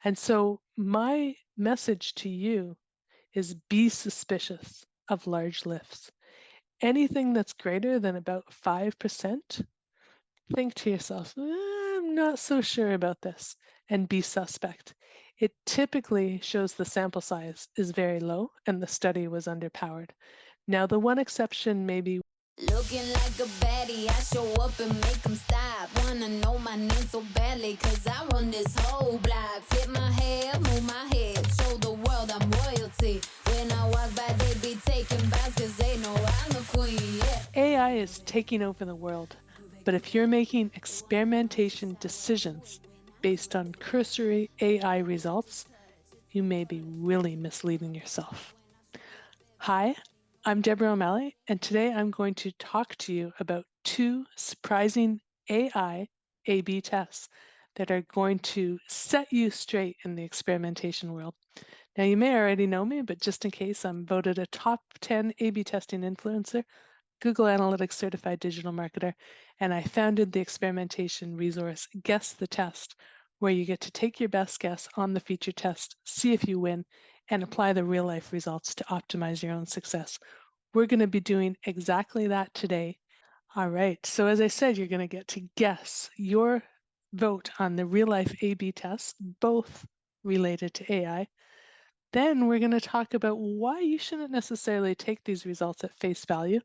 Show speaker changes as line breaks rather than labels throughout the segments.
And so my message to you is be suspicious of large lifts. Anything that's greater than about 5%, think to yourself, I'm not so sure about this, and be suspect. It typically shows the sample size is very low and the study was underpowered. Now, the one exception may be
Looking like a baddie, I show up and make them stop. Wanna know my name so badly, cause I run this whole block. Flip my hair, move my head, show the world I'm royalty. When I walk by, they be taking bows, cause they know I'm the queen, yeah.
AI is taking over the world. But if you're making experimentation decisions based on cursory AI results, you may be really misleading yourself. Hi, I'm Deborah O'Malley, and today I'm going to talk to you about two surprising AI A/B tests that are going to set you straight in the experimentation world. Now, you may already know me, but just in case, I'm voted a top 10 A/B testing influencer, Google Analytics certified digital marketer, and I founded the experimentation resource Guess the Test, where you get to take your best guess on the feature test, see if you win, and apply the real life results to optimize your own success. We're going to be doing exactly that today. All right, so as I said, you're going to get to guess your vote on the real life A/B tests, both related to AI. Then we're going to talk about why you shouldn't necessarily take these results at face value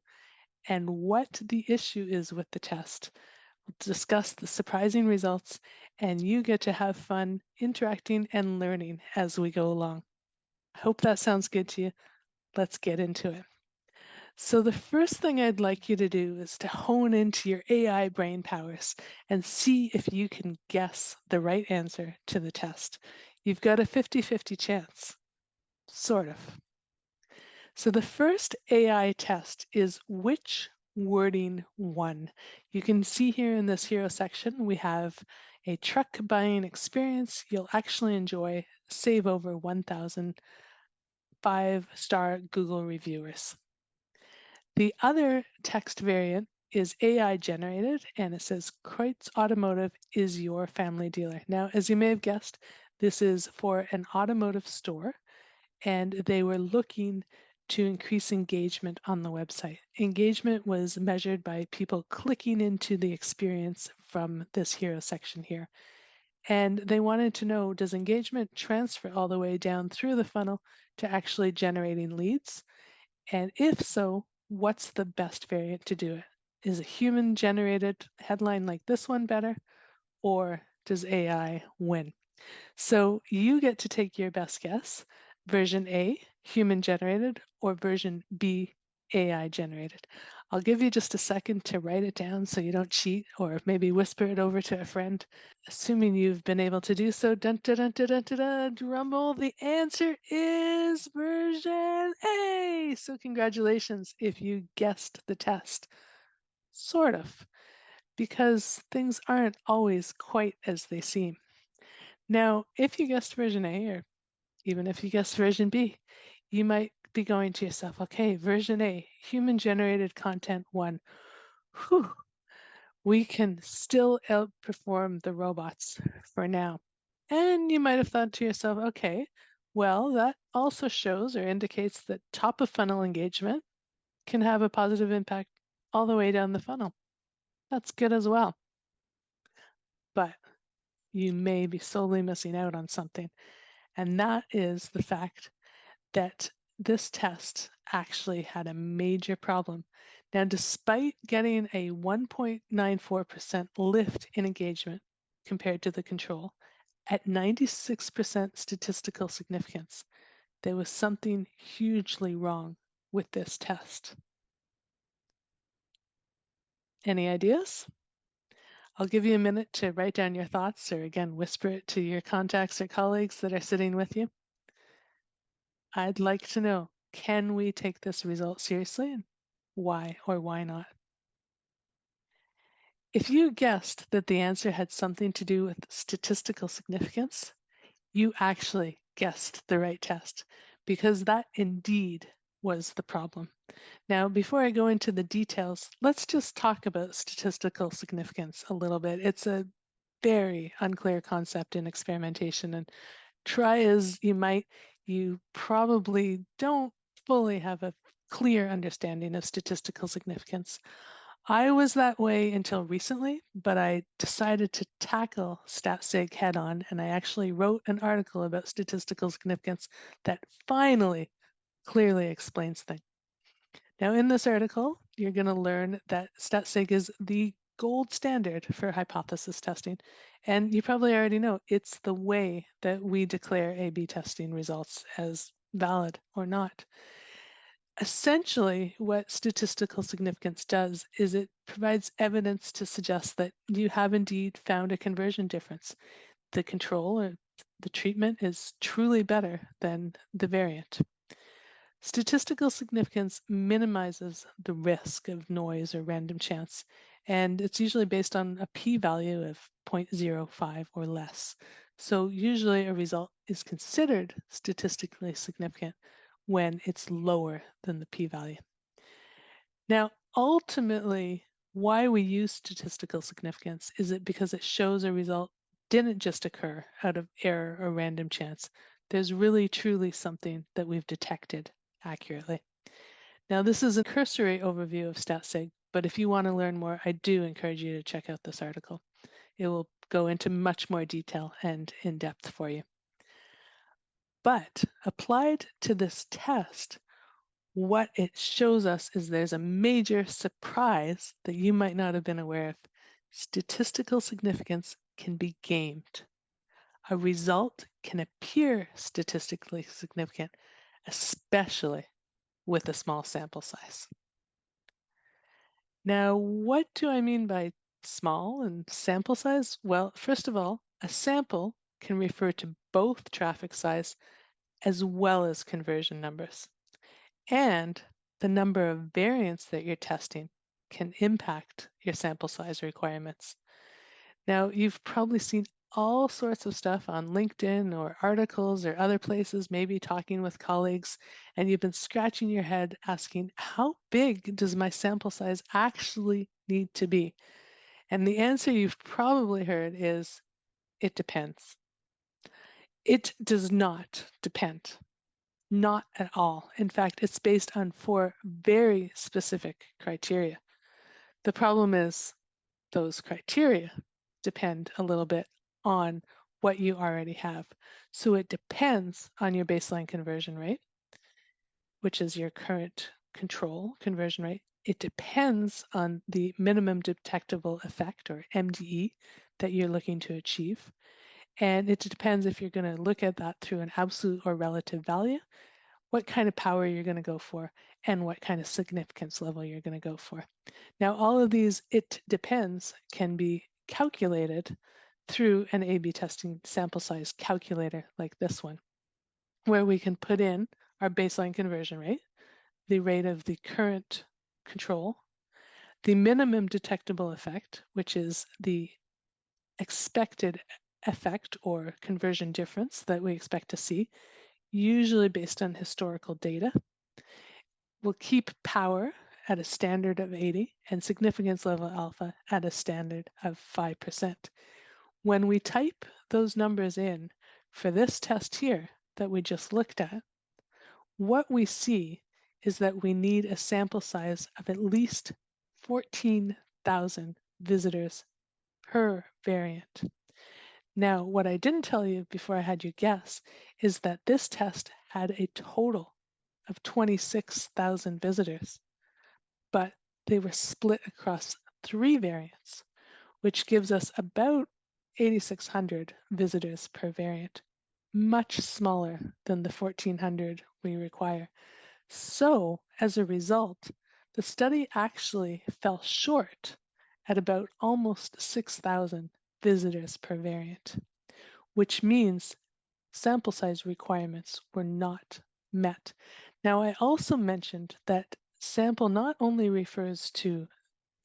and what the issue is with the test. We'll discuss the surprising results, and you get to have fun interacting and learning as we go along. I hope that sounds good to you. Let's get into it. So the first thing I'd like you to do is to hone into your AI brain powers and see if you can guess the right answer to the test. You've got a 50-50 chance, sort of. So the first AI test is which wording won. You can see here in this hero section, we have a truck buying experience you'll actually enjoy, save over 1,000 5-star Google reviewers. The other text variant is AI generated, and it says Kreutz Automotive is your family dealer. Now, as you may have guessed, this is for an automotive store, and they were looking to increase engagement on the website. Engagement was measured by people clicking into the experience from this hero section here. And they wanted to know, does engagement transfer all the way down through the funnel to actually generating leads? And if so, what's the best variant to do it? Is a human generated headline like this one better, or does AI win? So you get to take your best guess. Version A, human generated, or version B, AI generated. I'll give you just a second to write it down so you don't cheat, or maybe whisper it over to a friend. Assuming you've been able to do so, dun dun dun dun dun dun, dun drum roll, the answer is version A. So congratulations if you guessed the test. Sort of, because things aren't always quite as they seem. Now, if you guessed version A, or even if you guessed version B, you might be going to yourself, okay, version A, human generated content won. Whew, we can still outperform the robots for now. And you might have thought to yourself, okay, well, that also shows or indicates that top of funnel engagement can have a positive impact all the way down the funnel. That's good as well. But you may be solely missing out on something. And that is the fact that this test actually had a major problem. Now, despite getting a 1.94% lift in engagement compared to the control, at 96% statistical significance, there was something hugely wrong with this test. Any ideas? I'll give you a minute to write down your thoughts, or again, whisper it to your contacts or colleagues that are sitting with you. I'd like to know, can we take this result seriously, and why or why not? If you guessed that the answer had something to do with statistical significance, you actually guessed the right test, because that indeed was the problem. Now, before I go into the details, let's just talk about statistical significance a little bit. It's a very unclear concept in experimentation, and Try as you might, you probably don't fully have a clear understanding of statistical significance. I was that way until recently, but I decided to tackle StatSig head on, and I actually wrote an article about statistical significance that finally clearly explains things. Now, in this article, you're going to learn that StatSig is the gold standard for hypothesis testing. And you probably already know it's the way that we declare A/B testing results as valid or not. Essentially, what statistical significance does is it provides evidence to suggest that you have indeed found a conversion difference. The control or the treatment is truly better than the variant. Statistical significance minimizes the risk of noise or random chance, and it's usually based on a p-value of 0.05 or less. So usually a result is considered statistically significant when it's lower than the p-value. Now, ultimately, why we use statistical significance is it because it shows a result didn't just occur out of error or random chance. There's really truly something that we've detected accurately. Now, this is a cursory overview of StatSig, but if you want to learn more, I do encourage you to check out this article. It will go into much more detail and in depth for you. But applied to this test, what it shows us is there's a major surprise that you might not have been aware of. Statistical significance can be gamed. A result can appear statistically significant, especially with a small sample size. Now, what do I mean by small and sample size? Well, first of all, a sample can refer to both traffic size as well as conversion numbers. And the number of variants that you're testing can impact your sample size requirements. Now, you've probably seen all sorts of stuff on LinkedIn or articles or other places, maybe talking with colleagues, and you've been scratching your head asking, how big does my sample size actually need to be? And the answer you've probably heard is, it depends. It does not depend. Not at all. In fact, it's based on 4 very specific criteria. The problem is those criteria depend a little bit on what you already have. So it depends on your baseline conversion rate, which is your current control conversion rate. It depends on the minimum detectable effect, or MDE, that you're looking to achieve. And it depends if you're going to look at that through an absolute or relative value, what kind of power you're going to go for, and what kind of significance level you're going to go for. Now, all of these it depends can be calculated through an A/B testing sample size calculator like this one, where we can put in our baseline conversion rate, the rate of the current control, the minimum detectable effect, which is the expected effect or conversion difference that we expect to see, usually based on historical data. We'll keep power at a standard of 80 and significance level alpha at a standard of 5%. When we type those numbers in for this test here that we just looked at, what we see is that we need a sample size of at least 14,000 visitors per variant. Now, what I didn't tell you before I had you guess is that this test had a total of 26,000 visitors, but they were split across 3 variants, which gives us about 8,600 visitors per variant, much smaller than the 1,400 we require. So, as a result, the study actually fell short at about almost 6,000 visitors per variant, which means sample size requirements were not met. Now, I also mentioned that sample not only refers to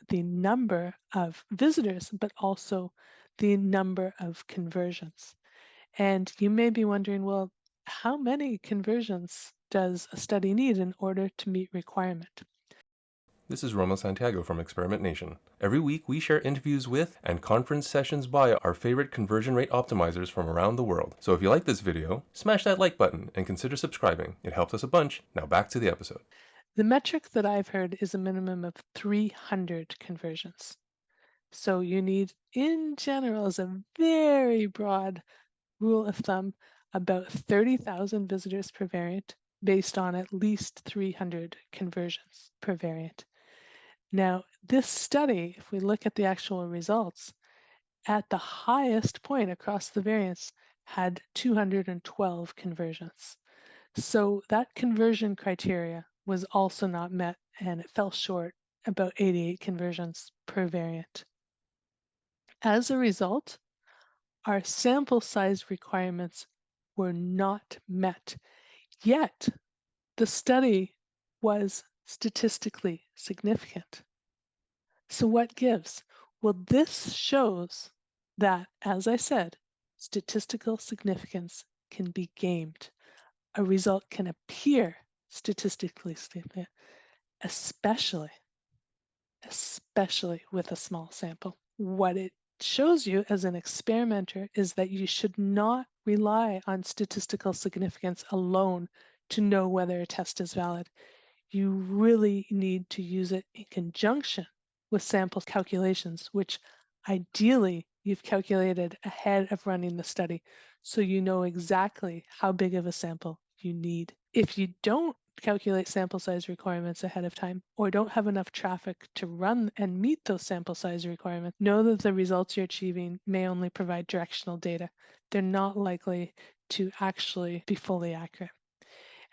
the number of visitors, but also the number of conversions. And you may be wondering, well, how many conversions does a study need in order to meet requirement?
This is Romo Santiago from Experimentation. Every week we share interviews with and conference sessions by our favorite conversion rate optimizers from around the world. So if you like this video, smash that like button and consider subscribing. It helps us a bunch. Now back to the episode.
The metric that I've heard is a minimum of 300 conversions. So you need, in general, as a very broad rule of thumb, about 30,000 visitors per variant based on at least 300 conversions per variant. Now, this study, if we look at the actual results, at the highest point across the variants had 212 conversions. So that conversion criteria was also not met, and it fell short about 88 conversions per variant. As a result, our sample size requirements were not met, yet the study was statistically significant. So what gives? Well, this shows that, as I said, statistical significance can be gamed. A result can appear statistically significant, especially with a small sample. What it shows you as an experimenter is that you should not rely on statistical significance alone to know whether a test is valid. You really need to use it in conjunction with sample calculations, which ideally you've calculated ahead of running the study, so you know exactly how big of a sample you need. If you don't calculate sample size requirements ahead of time or don't have enough traffic to run and meet those sample size requirements, know that the results you're achieving may only provide directional data. They're not likely to actually be fully accurate.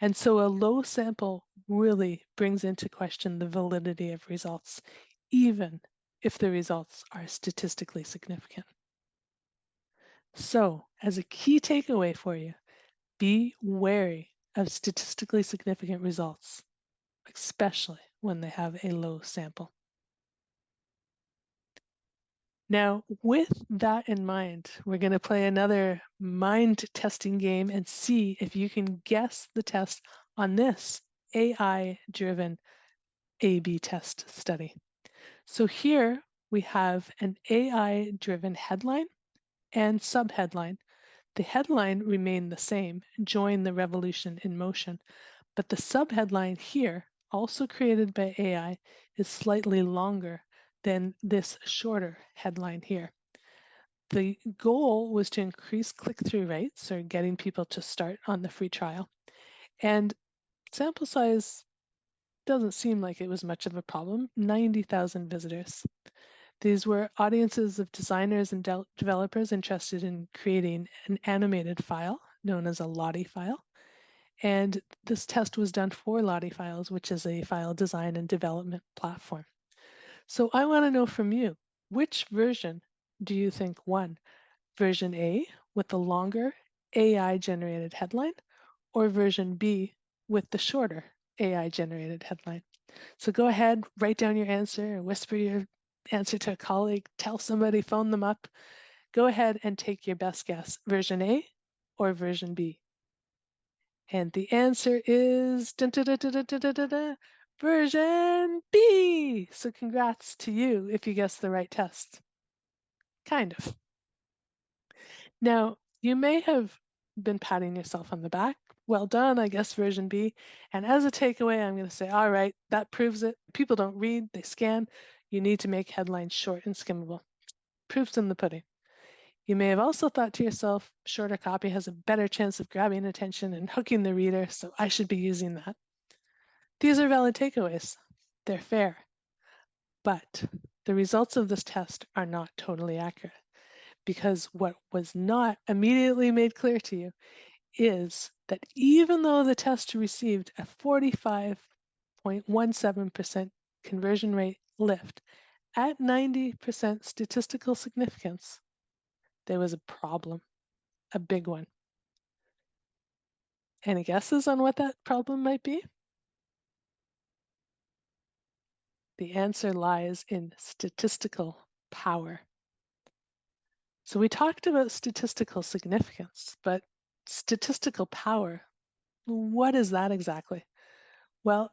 And so a low sample really brings into question the validity of results, even if the results are statistically significant. So, as a key takeaway for you, be wary of statistically significant results, especially when they have a low sample. Now, with that in mind, we're going to play another mind testing game and see if you can guess the test on this AI-driven A/B test study. So here we have an AI-driven headline and subheadline. The headline remained the same, Join the Revolution in Motion, but the subheadline here, also created by AI, is slightly longer than this shorter headline here. The goal was to increase click-through rates, or getting people to start on the free trial. And sample size doesn't seem like it was much of a problem, 90,000 visitors. These were audiences of designers and developers interested in creating an animated file known as a Lottie file. And this test was done for Lottie Files, which is a file design and development platform. So I want to know from you, which version do you think won? Version A with the longer AI-generated headline, or version B with the shorter AI-generated headline? So go ahead, write down your answer, or whisper your answer to a colleague, tell somebody, phone them up. Go ahead and take your best guess, version A or version B. And the answer is version B. So congrats to you if you guessed the right test. Kind of. Now, you may have been patting yourself on the back. Well done, I guess version B. And as a takeaway, I'm going to say, all right, that proves it. People don't read, they scan. You need to make headlines short and skimmable. Proof's in the pudding. You may have also thought to yourself, shorter copy has a better chance of grabbing attention and hooking the reader, so I should be using that. These are valid takeaways. They're fair. But the results of this test are not totally accurate, because what was not immediately made clear to you is that even though the test received a 45.17% conversion rate lift at 90% statistical significance, there was a problem, a big one. Any guesses on what that problem might be? The answer lies in statistical power. So we talked about statistical significance, but statistical power, what is that exactly? Well,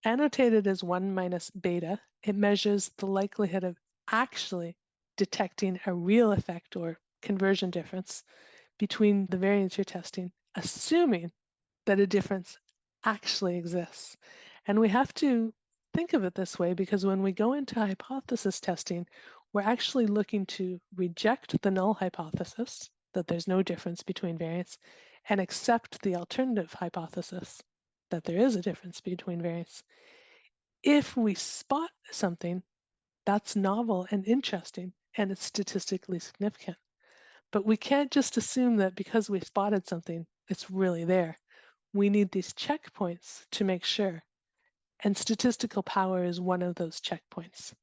Annotated as 1 minus beta, it measures the likelihood of actually detecting a real effect or conversion difference between the variance you're testing, assuming that a difference actually exists. And we have to think of it this way because when we go into hypothesis testing, we're actually looking to reject the null hypothesis, that there's no difference between variance, and accept the alternative hypothesis, that there is a difference between variance. If we spot something that's novel and interesting and it's statistically significant, but we can't just assume that because we spotted something, it's really there. We need these checkpoints to make sure. And statistical power is one of those checkpoints.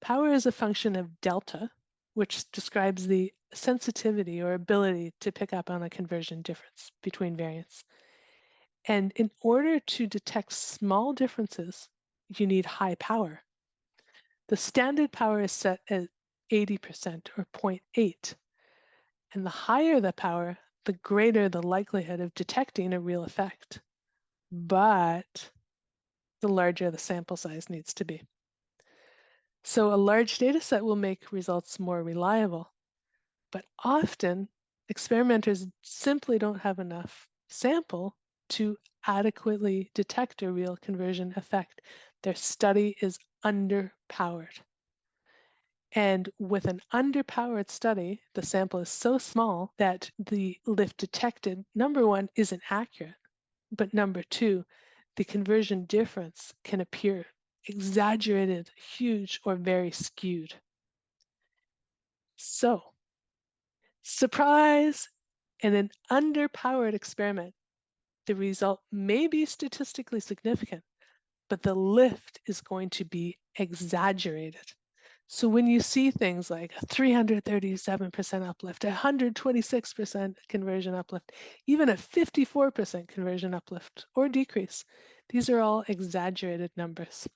Power is a function of delta, which describes the sensitivity or ability to pick up on a conversion difference between variants. And in order to detect small differences, you need high power. The standard power is set at 80% or 0.8. And the higher the power, the greater the likelihood of detecting a real effect. But the larger the sample size needs to be. So a large data set will make results more reliable, but often experimenters simply don't have enough sample to adequately detect a real conversion effect. Their study is underpowered. And with an underpowered study, the sample is so small that the lift detected, number one, isn't accurate, but number two, the conversion difference can appear exaggerated, huge, or very skewed. So, surprise! In an underpowered experiment, the result may be statistically significant, but the lift is going to be exaggerated. So when you see things like a 337% uplift, a 126% conversion uplift, even a 54% conversion uplift or decrease, these are all exaggerated numbers.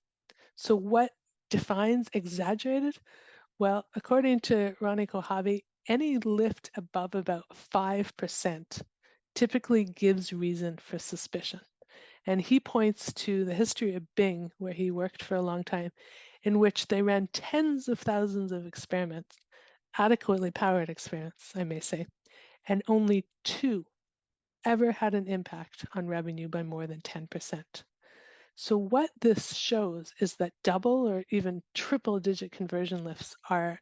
So what defines exaggerated? Well, according to Ronnie Kohavi, any lift above about 5% typically gives reason for suspicion. And he points to the history of Bing, where he worked for a long time, in which they ran tens of thousands of experiments, adequately powered experiments, I may say, and only 2 ever had an impact on revenue by more than 10%. So what this shows is that double or even triple digit conversion lifts are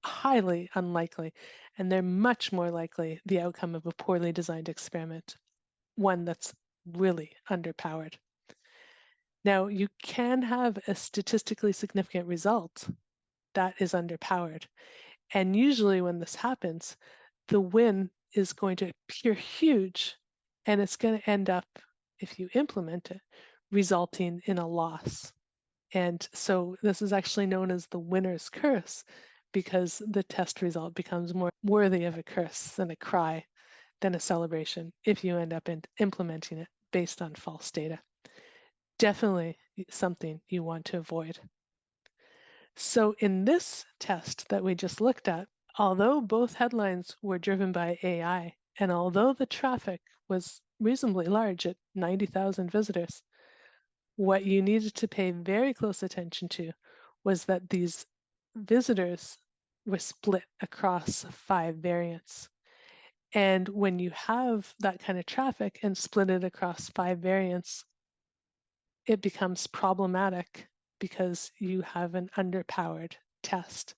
highly unlikely, and they're much more likely the outcome of a poorly designed experiment, one that's really underpowered. Now, you can have a statistically significant result that is underpowered. And usually when this happens, the win is going to appear huge, and it's going to end up, if you implement it, resulting in a loss. And so this is actually known as the winner's curse, because the test result becomes more worthy of a curse than a cry, than a celebration, if you end up implementing it based on false data. Definitely something you want to avoid. So in this test that we just looked at, although both headlines were driven by AI, and although the traffic was reasonably large at 90,000 visitors, what you needed to pay very close attention to was that these visitors were split across 5 variants. And when you have that kind of traffic and split it across 5 variants, it becomes problematic because you have an underpowered test.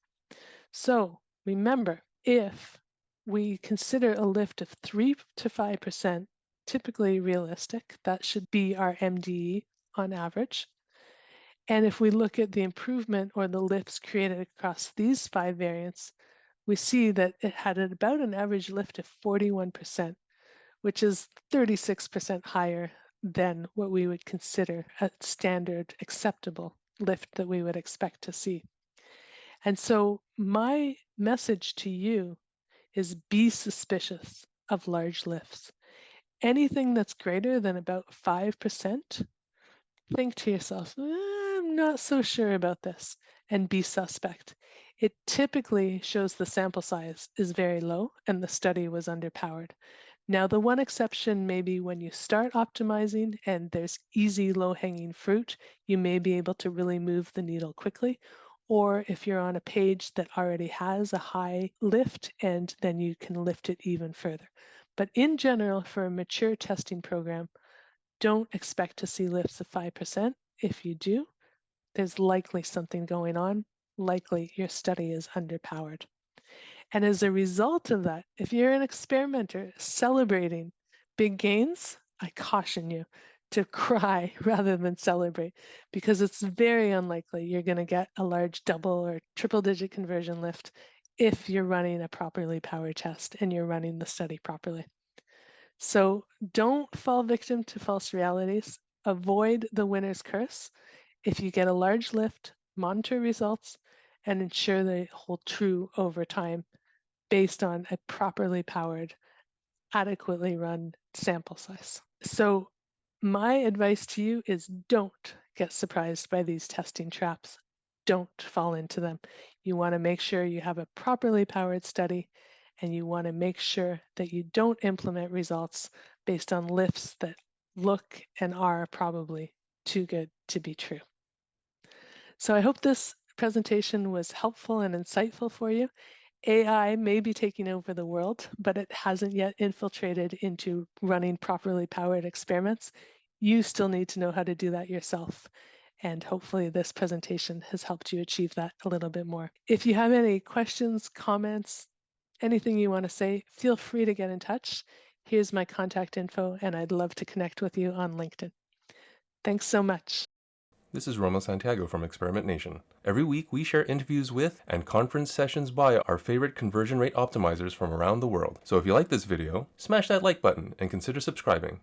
So remember, if we consider a lift of 3 to 5% typically realistic, that should be our MDE on average. And if we look at the improvement or the lifts created across these 5 variants, we see that it had about an average lift of 41%, which is 36% higher than what we would consider a standard acceptable lift that we would expect to see. And so my message to you is be suspicious of large lifts. Anything that's greater than about 5%, think to yourself, I'm not so sure about this, and be suspect. It typically shows the sample size is very low and the study was underpowered. Now, the one exception may be when you start optimizing and there's easy low-hanging fruit, you may be able to really move the needle quickly. Or if you're on a page that already has a high lift, and then you can lift it even further. But in general, for a mature testing program, don't expect to see lifts of 5%. If you do, there's likely something going on. Likely your study is underpowered. And as a result of that, if you're an experimenter celebrating big gains, I caution you to cry rather than celebrate, because it's very unlikely you're going to get a large double or triple digit conversion lift if you're running a properly powered test and you're running the study properly. So don't fall victim to false realities. Avoid the winner's curse. If you get a large lift, monitor results and ensure they hold true over time based on a properly powered, adequately run sample size. So my advice to you is don't get surprised by these testing traps. Don't fall into them. You want to make sure you have a properly powered study, and you want to make sure that you don't implement results based on lifts that look and are probably too good to be true. So I hope this presentation was helpful and insightful for you. AI may be taking over the world, but it hasn't yet infiltrated into running properly powered experiments. You still need to know how to do that yourself. And hopefully this presentation has helped you achieve that a little bit more. If you have any questions, comments, anything you want to say, feel free to get in touch. Here's my contact info, and I'd love to connect with you on LinkedIn. Thanks so much.
This is Romo Santiago from Experiment Nation. Every week we share interviews with and conference sessions by our favorite conversion rate optimizers from around the world. So if you like this video, smash that like button and consider subscribing.